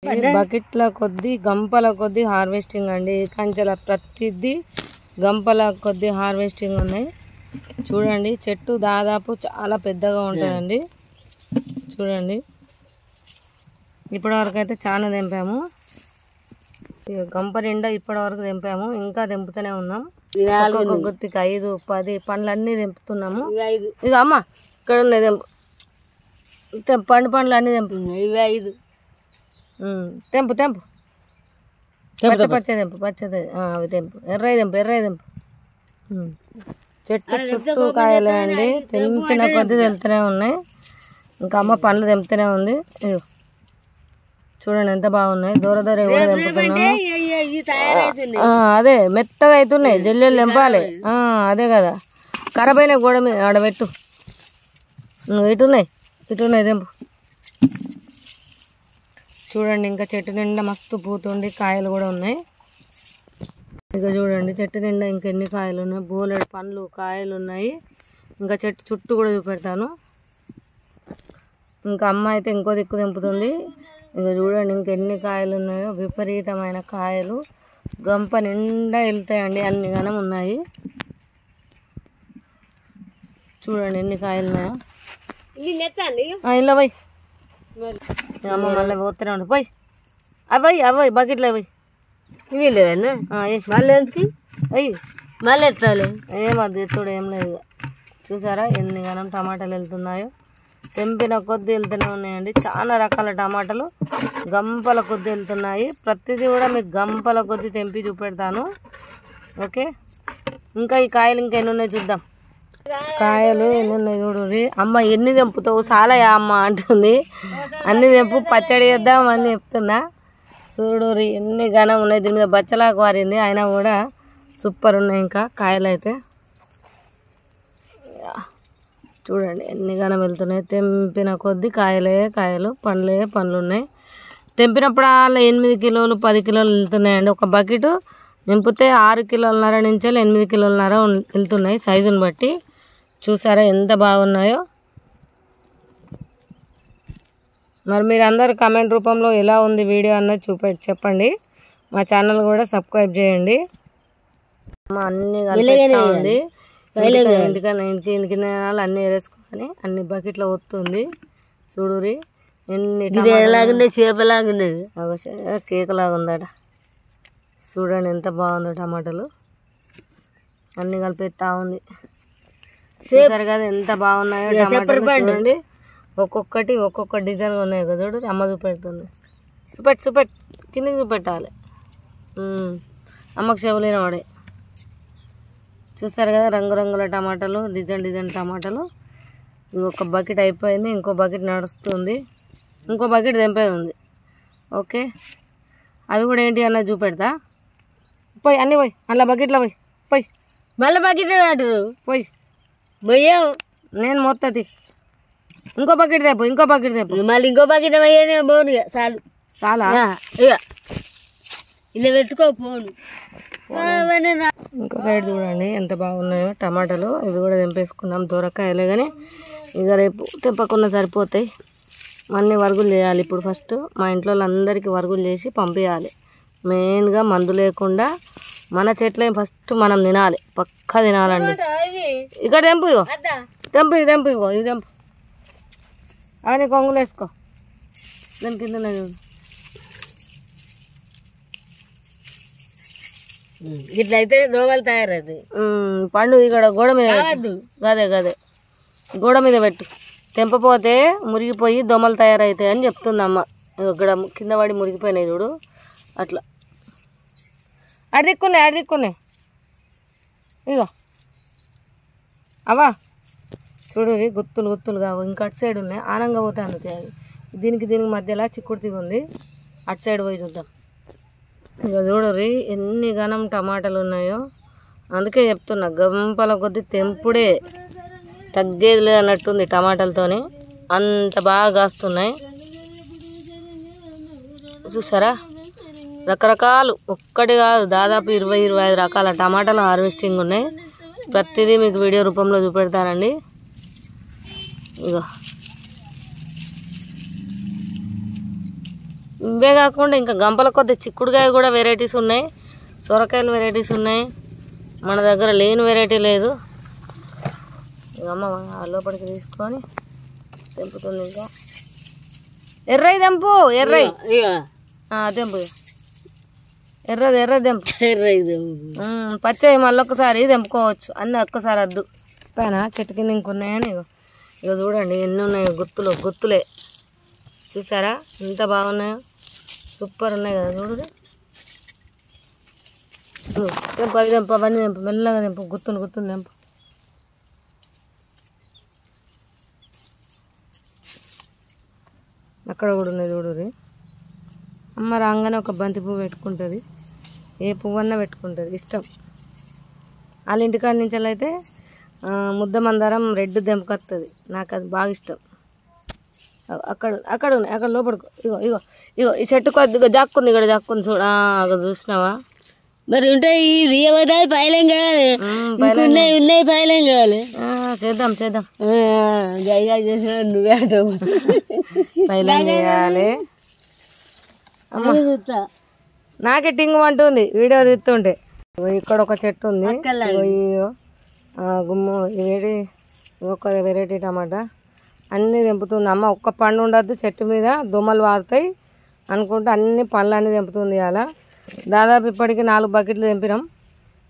బకెట్ల కొద్ది గంపల కొద్ది హార్వెస్టింగ్ అండి. కంచెల ప్రతిదీ గంపల కొద్ది హార్వెస్టింగ్ ఉన్నాయి. చూడండి చెట్టు దాదాపు చాలా పెద్దగా ఉంటుందండి. చూడండి ఇప్పటి వరకు అయితే చాలా తెంపాము. గంప నిండా ఇప్పటి వరకు తెంపాము. ఇంకా తెంపుతూనే ఉన్నాం. ఒక్కొక్క గుత్తికి 5, 10 పండ్లు అన్నీ తెంపుతున్నాము. ఇక అమ్మ ఇక్కడ ఉన్నాయి పండ్లు అన్నీ తెంపుతున్నాయి. ఇవి 5 తెంపు పచ్చ తెంపు పచ్చది అవి తెంపు ఎర్రయి తెంపు చెట్టు చుట్టూ కాయలే అండి. తెంపిన కొద్ది తెంపుతూనే ఉన్నాయి. ఇంకా అమ్మ పండ్లు తెంపుతూనే ఉంది. చూడండి ఎంత బాగున్నాయి. దూర కూడా తెంపుతున్నాము. అదే మెత్తగా అవుతున్నాయి. జల్లెలు తెంపాలి. అదే కదా ఖరాబ్ అయినా గోడ మీద ఆడబెట్టు. ఇటున్నాయి తెంపు. చూడండి ఇంకా చెట్టు నిండా మస్తు పూతుండి కాయలు కూడా ఉన్నాయి. ఇక చూడండి చెట్టు నిండా ఇంకా ఎన్ని కాయలు ఉన్నాయి. బోలెడు పండ్లు కాయలు ఉన్నాయి. ఇంకా చెట్టు చుట్టూ కూడా చూపెడతాను. ఇంకా అమ్మ అయితే ఇంకో దిక్కు తెంపుతుంది. ఇక చూడండి ఇంకెన్ని కాయలు ఉన్నాయో. విపరీతమైన కాయలు గంప నిండా వెళ్తాయండి. అన్ని గనం ఉన్నాయి. చూడండి ఎన్ని కాయలు ఉన్నాయో. ఇలా పోయి అమ్మ మళ్ళీ పోతూనే ఉండి పోయి అవ్వయి బకెట్లో పోయి ఇవి లేవన్నా మళ్ళీ అయ్యి మళ్ళీ ఎత్తాలి. ఏమద్దు ఎత్తుడు ఏం లేదు. చూసారా ఎన్ని గనం టమాటాలు వెళ్తున్నాయో. తెంపిన కొద్ది వెళ్తూనే ఉన్నాయండి. చాలా రకాల టమాటాలు గంపల కొద్ది వెళ్తున్నాయి. ప్రతిదీ కూడా మీకు గంపల కొద్ది తెంపి చూపెడతాను. ఓకే ఇంకా ఈ కాయలు ఇంకా ఎన్ని ఉన్నాయి చూద్దాం. కాయలు ఎన్ని ఉన్నాయి చూడండి. అమ్మ ఎన్ని తెంపుతావు చాలా అమ్మ అంటుంది. అన్ని తెంపు పచ్చడి చేద్దాం అని చెప్తున్నా. చూడు ఎన్ని ఘనం ఉన్నాయి. దీని మీద బచ్చలాకు వారింది అయినా కూడా సూపర్ ఉన్నాయి. ఇంకా కాయలు అయితే చూడండి ఎన్ని ఘనం వెళ్తున్నాయి. తెంపిన కొద్ది కాయలు పండ్లు ఉన్నాయి. తెంపినప్పుడు అలా 8 కిలోలు 10 కిలోలు వెళ్తున్నాయండి. ఒక బకెట్ నింపితే 6 కిలోలన్నర నుంచి 8 కిలోలన్నర వెళ్తున్నాయి సైజుని బట్టి. చూసారా ఎంత బాగున్నాయో. మరి మీరు అందరు కామెంట్ రూపంలో ఎలా ఉంది వీడియో అన్నది చెప్పండి. మా ఛానల్ కూడా సబ్స్క్రైబ్ చేయండి. అన్ని కలిపిస్తూ ఉంది. ఇంటికి అన్నీ వేసుకొని అన్ని బకెట్లో వస్తుంది. చూడురి ఎన్ని చేపలాగున్నది కేక్ లాగా ఉందట. చూడండి ఎంత బాగుందో టమాటాలు అన్ని కలిపిస్తూ ఉంది. చూసారు కదా ఎంత బాగున్నాయో టమాటాలు. చూడండి ఒక్కొక్కటి ఒక్కొక్క డిజైన్ ఉన్నాయి కదా. చూడు అమ్మ చూపెడుతుంది. చూపెట్టు కిందకి చూపెట్టాలి. అమ్మకు చెవులేని వాడే. చూస్తారు కదా రంగురంగుల టమాటాలు డిజైన్ టమాటాలు. ఇంకొక బకెట్ అయిపోయింది. ఇంకో బకెట్ నడుస్తుంది. ఇంకో బకెట్ తెంపేది ఉంది. ఓకే అవి కూడా ఏంటి అన్నది చూపెడతా. పోయి అన్నీ పోయి అలా బకెట్లో పోయి మళ్ళీ బకెట్ పోయి పోయావు. నేను మొత్తది ఇంకో బకెట్ తెప్పు మళ్ళీ ఇంకో బకెట్ పోను చాలా ఇక ఇలా పెట్టుకో పోను. ఇంకో సైడ్ చూడండి ఎంత బాగున్నాయో టమాటాలు. ఇవి కూడా తెంపేసుకున్నాం. దొరకాయలే కానీ ఇక రేపు తెంపకుండా సరిపోతాయి. అన్నీ వరుగులు చేయాలి. ఇప్పుడు ఫస్ట్ మా ఇంట్లో అందరికీ వరుగులు చేసి పంపించాలి. మెయిన్గా మందు లేకుండా మన చెట్లే ఫస్ట్ మనం తినాలి. పక్కా తినాలండి. ఇక్కడ తెంపు ఇగో ఇది తెంపు. అవన్నీ కొంగులు వేసుకో. దాని కింద చూడు ఇట్లా అయితే దోమలు తయారవుతాయి. పండు ఇక్కడ గోడ మీద గదే గోడ మీద పెట్టు. తెంపపోతే మురిగిపోయి దోమలు తయారవుతాయి అని చెప్తుంది అమ్మ. ఇక్కడ కింద పడి మురిగిపోయినాయి చూడు అట్లా. అడిదిక్కున్నాయి ఇగో అవా చూడు గుత్తులు కావు. ఇంకా అటు సైడ్ ఉన్నాయి. ఆనంగా పోతే అందుతాయి అవి. దీనికి మధ్యలో చిక్కుడు తీగ ఉంది. అటు సైడ్ పోయి చూద్దాం. ఇక చూడరి ఎన్ని ఘనం టమాటాలు ఉన్నాయో. అందుకే చెప్తున్నా గంపల కొద్ది తెంపుడే తగ్గేది లేదు అన్నట్టుంది. టమాటాలతోని అంత బాగా కాస్తున్నాయి. చూసారా రకరకాలు ఒక్కటి కాదు దాదాపు 20-25 రకాల టమాటాలు హార్వెస్టింగ్ ఉన్నాయి. ప్రతిదీ మీకు వీడియో రూపంలో చూపెడతానండి. ఇగో ఇవే కాకుండా ఇంకా గంపల కొద్ది చిక్కుడుకాయ కూడా వెరైటీస్ ఉన్నాయి, సొరకాయలు వెరైటీస్ ఉన్నాయి. మన దగ్గర లేని వెరైటీ లేదు. ఇక అమ్మ లోపలికి తీసుకొని తెంపుతుంది. ఇంకా ఎర్రయి తెంపు, ఎర్రయి తెంపు, ఎర్రది తెంపు, పచ్చయి మళ్ళీ ఒక్కసారి తెంపుకోవచ్చు. అన్నీ ఒక్కసారి వద్దు. పైన చెట్టు కింద ఇంకున్నాయని ఇక చూడండి ఎన్ని ఉన్నాయో, గుత్తులే చూసారా ఎంత బాగున్నాయో, సూపర్ ఉన్నాయి కదా. చూడు తెంపు, అవి తెంపు, అవన్నీ తెంపు, మెల్లగా తెంపు, గుత్తులు తెంపు. అక్కడ కూడా ఉన్నాయి చూడురి. అమ్మ రాగానే ఒక బంతి పువ్వు పెట్టుకుంటుంది, ఏ పువ్వు అన్నా పెట్టుకుంటుంది, ఇష్టం. వాళ్ళ ఇంటికాడ నుంచి అయితే ముద్ద మందారం రెడ్ దెంపకొస్తుంది, నాకు అది బాగా ఇష్టం. అక్కడ ఉన్నాయి, అక్కడ లోపడుకో. ఇగో ఈ చెట్టు కొద్దిగా జాక్కుంది, ఇక్కడ జాక్కుంది చూడ, అక్కడ చూసినావా. మరి ఉంటాయి పైలేం కావాలి, ఉన్నాయి పైలేం కావాలి. చేద్దాం నువ్వే పైలేం చేయాలి. నాకే టింగు అంటుంది వీడియో తీస్తుంటే. ఇక్కడ ఒక చెట్టు ఉంది, గుమ్ము ఇవేటి ఒక వెరైటీ టమాటా అన్నీ తెంపుతుంది అమ్మ. ఒక్క పండు ఉండద్దు చెట్టు మీద, దోమలు వారుతాయి అనుకుంటే అన్ని పండ్లు అన్నీ తెంపుతుంది. అలా దాదాపు ఇప్పటికి 4 బకెట్లు తెంపినాం,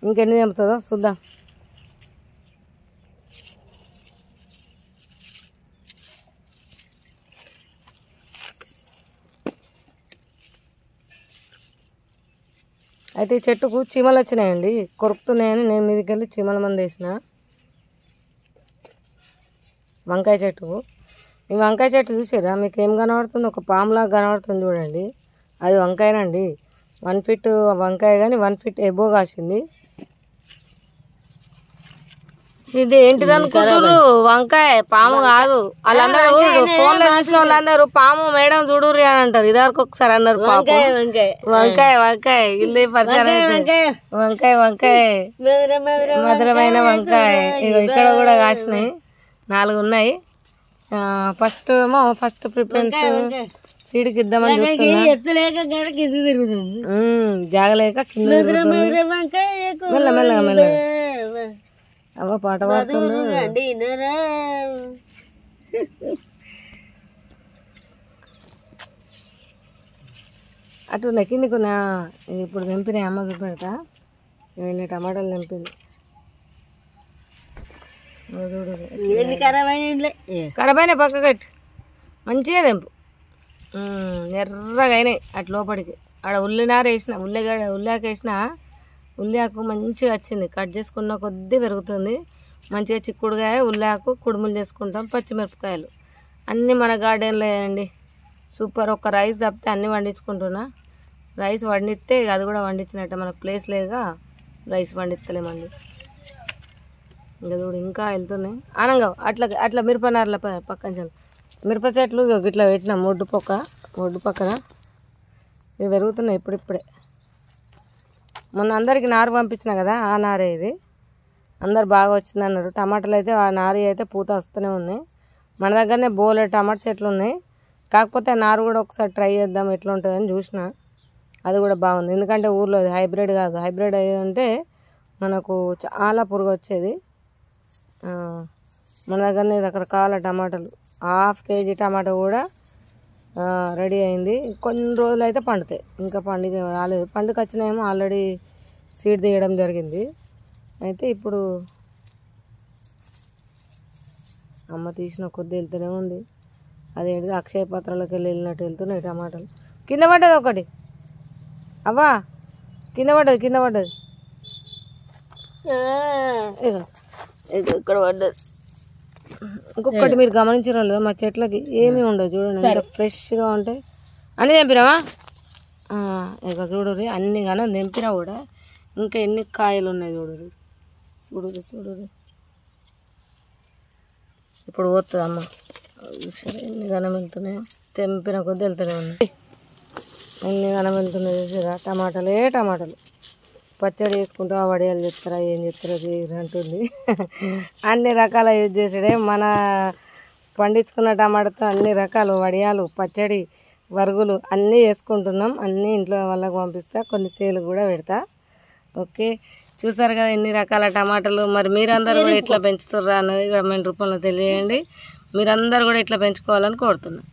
ఇంకెన్ని తెంపుతుందో చూద్దాం. అయితే ఈ చెట్టుకు చీమలు వచ్చినాయండి, కొరుకుతున్నాయని నేను మీదకి వెళ్ళి చీమల మంది వేసిన. వంకాయ చెట్టుకు, ఈ వంకాయ చెట్టు చూసారా, మీకు ఏం కనబడుతుంది, ఒక పాములాగా కనబడుతుంది చూడండి, అది వంకాయనండి. 1 ఫీట్ వంకాయ కానీ 1 ఫీట్ ఎబో కాసింది. ఇది ఏంటిది అనుకుంటారు, వంకాయ, పాము కాదు. వాళ్ళందరూ ఫోన్లో చూసిన వాళ్ళందరూ పాము మేడం చూడుర్రి అని అంటారు. ఇదివరకు ఒకసారి అన్నారు వంకాయ ఇల్లు పరిచయం. వంకాయ మధురమైన వంకాయ. ఇక్కడ కూడా కాసినాయి, 4 ఉన్నాయి. ఫస్ట్ ప్రిఫరెన్స్ సీడ్కి ఇద్దామని జాగలేక కింద మెల్లగా అవ్వ పాట పాడుతుంది. అటు కిందికి ఇప్పుడు తెంపినాయి అమ్మ చూపెడతా. ఇవన్నీ టమాటాలు తెంపింది. ఖరాబ్ అయినాయి, పక్క కట్టు మంచిగా తెంపు. ఎర్రగా అయినాయి అటు లోపలికి. ఆడ ఉల్లినార వేసిన, ఉల్లిఆకు వేసిన, ఉల్లిఆకు మంచిగా వచ్చింది. కట్ చేసుకున్న కొద్దీ పెరుగుతుంది మంచిగా. చిక్కుడుకాయ, ఉల్లిఆకు కుడుములు చేసుకుంటాం. పచ్చిమిరపకాయలు అన్నీ మన గార్డెన్లో వేయండి, సూపర్. ఒక రైస్ తప్పితే అన్నీ వండించుకుంటున్నా. రైస్ వండిస్తే అది కూడా వండించినట్టే, మనకు ప్లేస్ లేక రైస్ వండిస్తలేమండి. ఇంకా చూడు ఇంకా వెళ్తున్నాయి ఆనంగా. అట్లా మిరపనార్ల పక్కన మిరప చెట్లు ఇట్లా పెట్టినాం ఒడ్డు పక్కన. ఇవి పెరుగుతున్నాయి ఇప్పుడిప్పుడే. మొన్న అందరికి నారు పంపించిన కదా, ఆ నారే ఇది. అందరు బాగా వచ్చింది అన్నారు. టమాటాలు అయితే ఆ నారు అయితే పూత వస్తూనే ఉన్నాయి. మన దగ్గరనే బోలే టమాటా చెట్లు ఉన్నాయి. కాకపోతే ఆ నారు కూడా ఒకసారి ట్రై చేద్దాం ఎట్లా ఉంటుందని చూసిన. అది కూడా బాగుంది, ఎందుకంటే ఊర్లో హైబ్రిడ్ కాదు. హైబ్రిడ్ అయ్యి ఉంటే మనకు చాలా పురుగు వచ్చేది. మన దగ్గరనే రకరకాల టమాటాలు, 1/2 కేజీ టమాటా కూడా రెడీ అయింది. కొన్ని రోజులు అయితే పండుతాయి, ఇంకా పండుగ రాలేదు. పండుగ వచ్చినాయేమో ఆల్రెడీ సీడ్ తీయడం జరిగింది. అయితే ఇప్పుడు అమ్మ తీసిన కొద్ది వెళ్తూనే ఉంది. అదేంటిది అక్షయ పాత్రలోకి వెళ్ళినట్టు వెళ్తున్నాయి టమాటాలు. కింద పడ్డది ఒకటి, అవ్వా కింద పడ్డది. ఇక్కడ పడ్డది. ఇంకొకటి మీరు గమనించడం లేదు, మా చెట్లకి ఏమీ ఉండదు చూడండి, ఎంత ఫ్రెష్గా ఉంటాయి. అన్నీ తెంపినావా? ఇక చూడుర్రి, అన్ని కానీ తెంపినా కూడా ఇంకా ఎన్ని కాయలు ఉన్నాయి చూడుర్రి. చూడుర్రి ఇప్పుడు పోతుంది అమ్మ. సరే ఎన్ని గనం వెళ్తున్నాయో, తెంపిన కొద్ది వెళ్తూనే ఉన్నాయి. ఎన్ని గనం వెళ్తున్నాయి చూసారా. టమాటాలు పచ్చడి వేసుకుంటా, వడియాలు చెప్తారా ఏం చెప్తారా అంటుంది. అన్ని రకాల యూజ్ చేసాడే. మన పండించుకున్న టమాటాతో అన్ని రకాలు వడియాలు, పచ్చడి, వరుగులు అన్నీ వేసుకుంటున్నాం. అన్నీ ఇంట్లో వాళ్ళకి పంపిస్తా, కొన్ని సేలు కూడా పెడతా. ఓకే, చూసారు కదా ఎన్ని రకాల టమాటాలు. మరి మీరందరూ కూడా ఇట్లా పెంచుతుర్రా అన్నది కమెంట్ రూపంలో తెలియజేయండి. మీరందరూ కూడా ఇట్లా పెంచుకోవాలని కోరుతున్నాను.